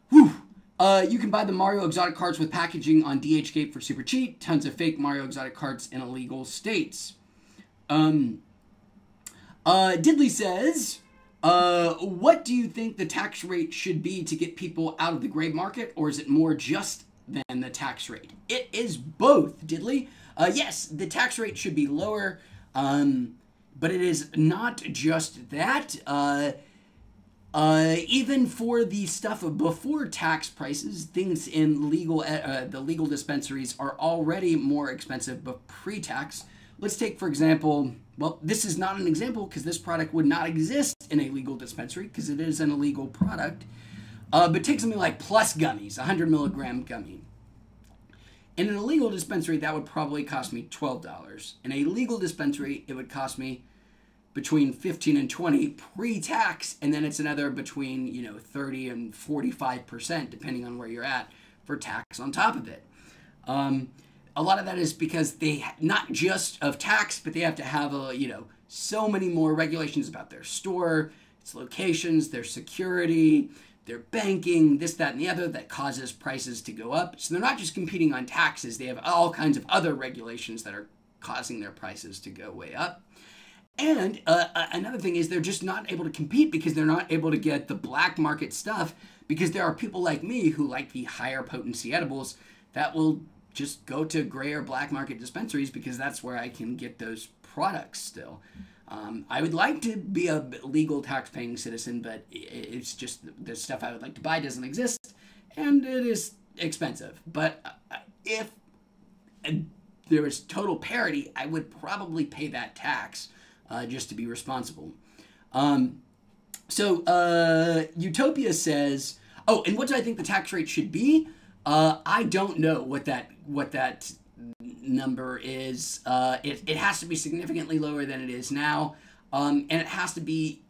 Whew. You can buy the Mario Exotic carts with packaging on DHgate for super cheap. Tons of fake Mario Exotic carts in illegal states. Diddley says, what do you think the tax rate should be to get people out of the gray market, or is it more just than the tax rate? It is both, Diddley. Yes, the tax rate should be lower, but it is not just that. Even for the stuff before tax prices, things in the legal dispensaries are already more expensive but pre-tax. Let's take, for example, well, this is not an example because this product would not exist in a legal dispensary because it is an illegal product. But take something like Plus Gummies, 100 milligram gummy. In an illegal dispensary, that would probably cost me $12. In a legal dispensary, it would cost me between 15 and 20 pre-tax, and then it's another between 30 and 45%, depending on where you're at, for tax on top of it. A lot of that is because they, not just of tax, but they have to have so many more regulations about their store, its locations, their security, their banking, this, that, and the other, that causes prices to go up. So they're not just competing on taxes, they have all kinds of other regulations that are causing their prices to go way up. And another thing is they're just not able to compete because they're not able to get the black market stuff, because there are people like me who like the higher potency edibles that will just go to gray or black market dispensaries because that's where I can get those products still. I would like to be a legal tax-paying citizen, but it's just the stuff I would like to buy doesn't exist, and it is expensive. But if there was total parity, I would probably pay that tax just to be responsible. Utopia says, oh, and what do I think the tax rate should be? I don't know what that number is. It has to be significantly lower than it is now, and it has to be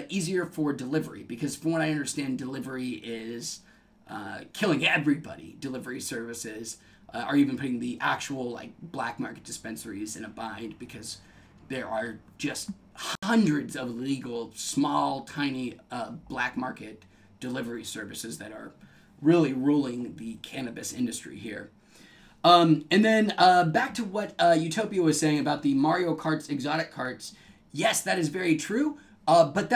easier for delivery, because from what I understand, delivery is killing everybody. Delivery services are even putting the actual black market dispensaries in a bind, because there are just hundreds of legal, small, tiny black market delivery services that are really ruling the cannabis industry here. And then back to what Utopia was saying about the Mario Kart's exotic carts. Yes, that is very true. But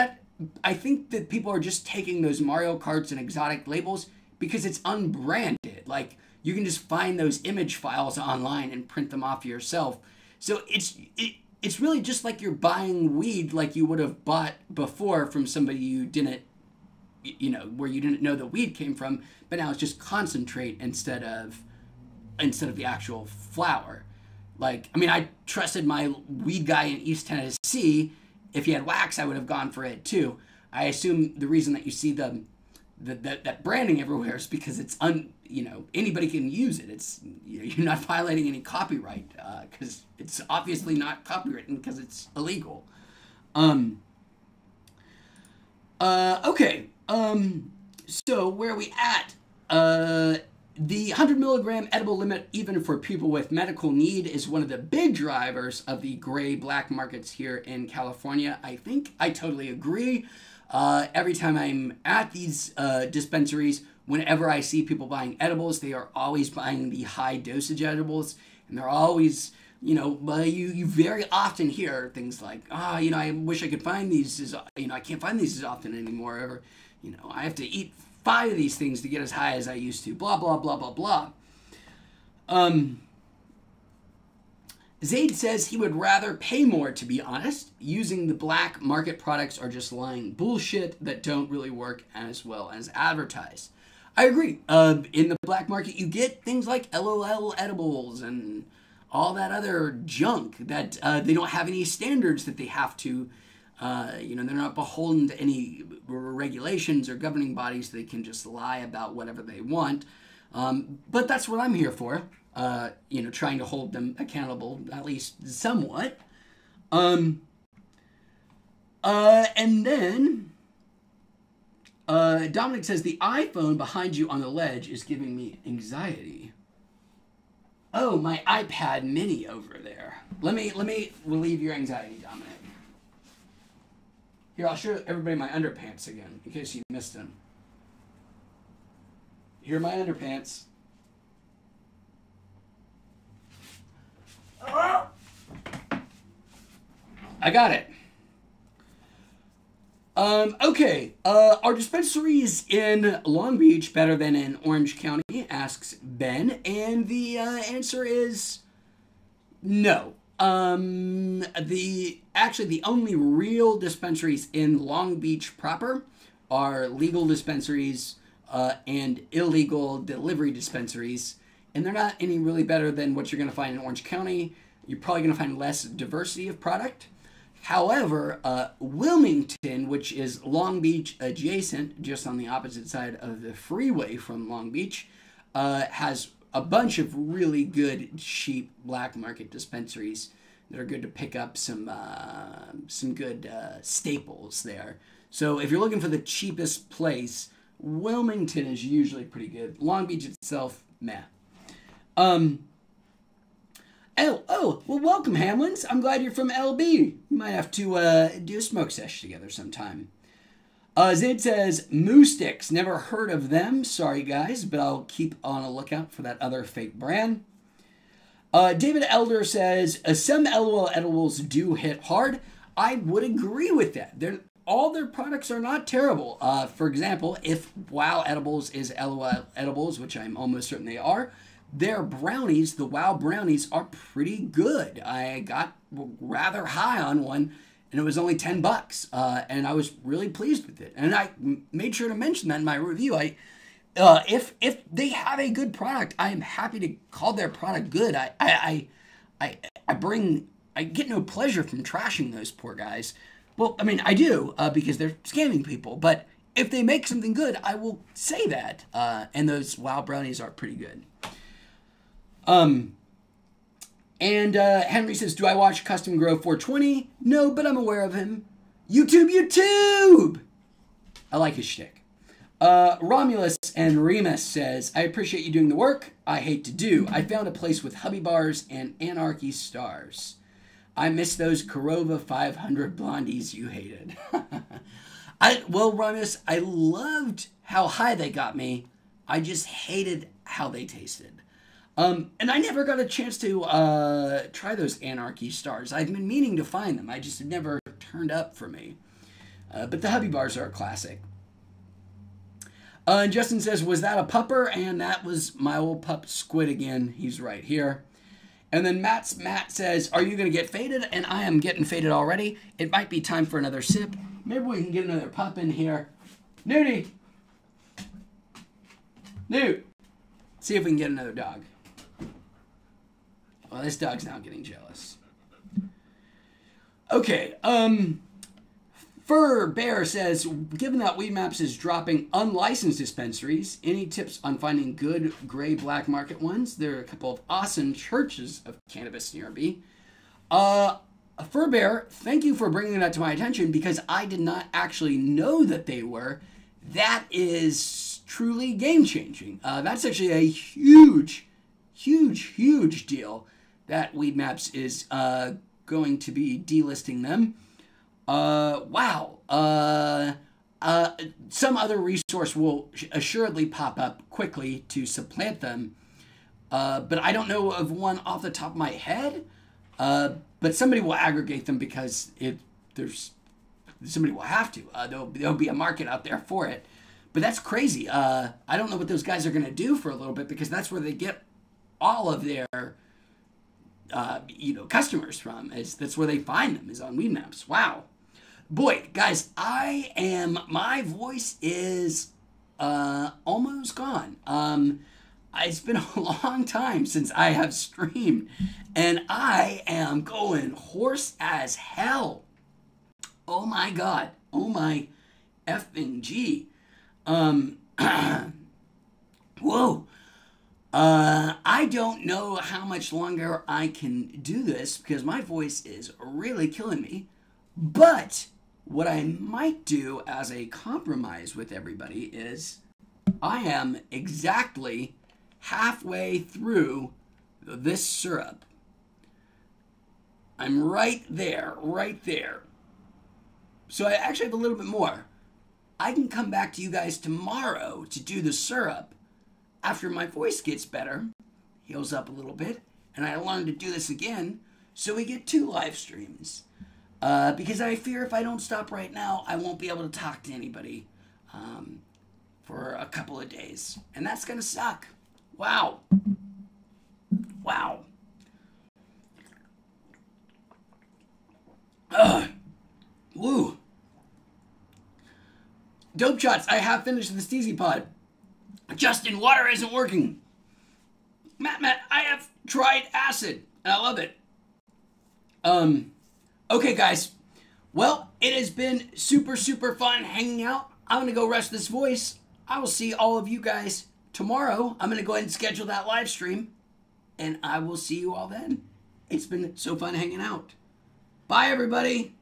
I think that people are just taking those Mario Karts and exotic labels because it's unbranded. Like, you can just find those image files online and print them off yourself. So it's really just like you're buying weed like you would have bought before from somebody you didn't, where you didn't know the weed came from, but now it's just concentrate instead of the actual flower. Like, I mean, I trusted my weed guy in East Tennessee. If he had wax, I would have gone for it too. I assume the reason that you see that branding everywhere is because it's anybody can use it. It's, you're not violating any copyright because it's obviously not copywritten because it's illegal. Okay. So where are we at? The 100 milligram edible limit, even for people with medical need, is one of the big drivers of the gray black markets here in California. I think I totally agree. Every time I'm at these dispensaries, whenever I see people buying edibles, they are always buying the high dosage edibles, and they're always, you very often hear things like, I wish I could find these, I can't find these as often anymore, or, I have to eat 5 of these things to get as high as I used to, blah, blah, blah, blah, blah. Zaid says he would rather pay more, to be honest. Using the black market products are just lying bullshit that don't really work as well as advertised. I agree. In the black market, you get things like LOL edibles and all that other junk that they don't have any standards that they have to, they're not beholden to any regulations or governing bodies. They can just lie about whatever they want. But that's what I'm here for. Trying to hold them accountable, at least somewhat. And then Dominic says the iPhone behind you on the ledge is giving me anxiety. Oh, my iPad mini over there. Let me relieve your anxiety, Dominic. Here, I'll show everybody my underpants again, in case you missed them. Here are my underpants. I got it. Okay. Are dispensaries in Long Beach better than in Orange County? Asks Ben. And the answer is no. The only real dispensaries in Long Beach proper are legal dispensaries and illegal delivery dispensaries. And they're not any really better than what you're going to find in Orange County. You're probably going to find less diversity of product. However, Wilmington, which is Long Beach adjacent, just on the opposite side of the freeway from Long Beach, has a bunch of really good, cheap black market dispensaries that are good to pick up some good staples there. So if you're looking for the cheapest place, Wilmington is usually pretty good. Long Beach itself, meh. Well, welcome, Hamlins. I'm glad you're from LB. We might have to do a smoke sesh together sometime. Zaid says, Moo Sticks. Never heard of them. Sorry, guys, but I'll keep on a lookout for that other fake brand. David Elder says, some LOL edibles do hit hard. I would agree with that. All their products are not terrible. For example, if Wow Edibles is LOL Edibles, which I'm almost certain they are, their brownies, the Wow brownies, are pretty good. I got rather high on one, and it was only $10, and I was really pleased with it. And I made sure to mention that in my review. If they have a good product, I am happy to call their product good. I get no pleasure from trashing those poor guys. Well, I mean, I do, because they're scamming people. But if they make something good, I will say that. And those Wow brownies are pretty good. Henry says, do I watch Custom Grow 420? No, but I'm aware of him. YouTube! I like his shtick. Romulus and Remus says, I appreciate you doing the work I hate to do. I found a place with hubby bars and Anarchy stars. I miss those Korova 500 blondies you hated. Romulus, I loved how high they got me. I just hated how they tasted. And I never got a chance to try those Anarchy stars. I've been meaning to find them. I just never turned up for me. But the hubby bars are a classic. And Justin says, was that a pupper? And that was my old pup Squid again. He's right here. And then Matt says, are you going to get faded? And I am getting faded already. It might be time for another sip. Maybe we can get another pup in here. Nudie! Newt! See if we can get another dog. Well, this dog's now getting jealous. Okay, Fur Bear says, given that Weed Maps is dropping unlicensed dispensaries, any tips on finding good gray black market ones? There are a couple of awesome churches of cannabis nearby. Fur Bear, thank you for bringing that to my attention because I did not actually know that they were. that is truly game-changing. That's actually a huge, huge, huge deal that Weedmaps is going to be delisting them. Wow. Some other resource will assuredly pop up quickly to supplant them. But I don't know of one off the top of my head. But somebody will aggregate them because somebody will have to. There'll be a market out there for it. But that's crazy. I don't know what those guys are going to do for a little bit, because that's where they get all of their customers from. That's where they find them, is on Weedmaps. Wow. Boy, guys, my voice is almost gone. It's been a long time since I have streamed, and I am going hoarse as hell. Oh my God. Oh my effing G. Whoa. I don't know how much longer I can do this, because my voice is really killing me. But what I might do as a compromise with everybody is I am exactly halfway through this syrup. I'm right there. So I actually have a little bit more. I can come back to you guys tomorrow to do the syrup after my voice gets better, heals up a little bit, and I learn to do this again, so we get 2 live streams. Because I fear if I don't stop right now, I won't be able to talk to anybody for a couple of days. And that's going to suck. Wow. Woo. Dope shots. I have finished the Steezy Pod. Justin, water isn't working. Matt, I have tried acid, and I love it. Okay, guys. Well, it has been super, super fun hanging out. I'm going to go rest this voice. I will see all of you guys tomorrow. I'm going to go ahead and schedule that live stream, and I will see you all then. It's been so fun hanging out. Bye, everybody.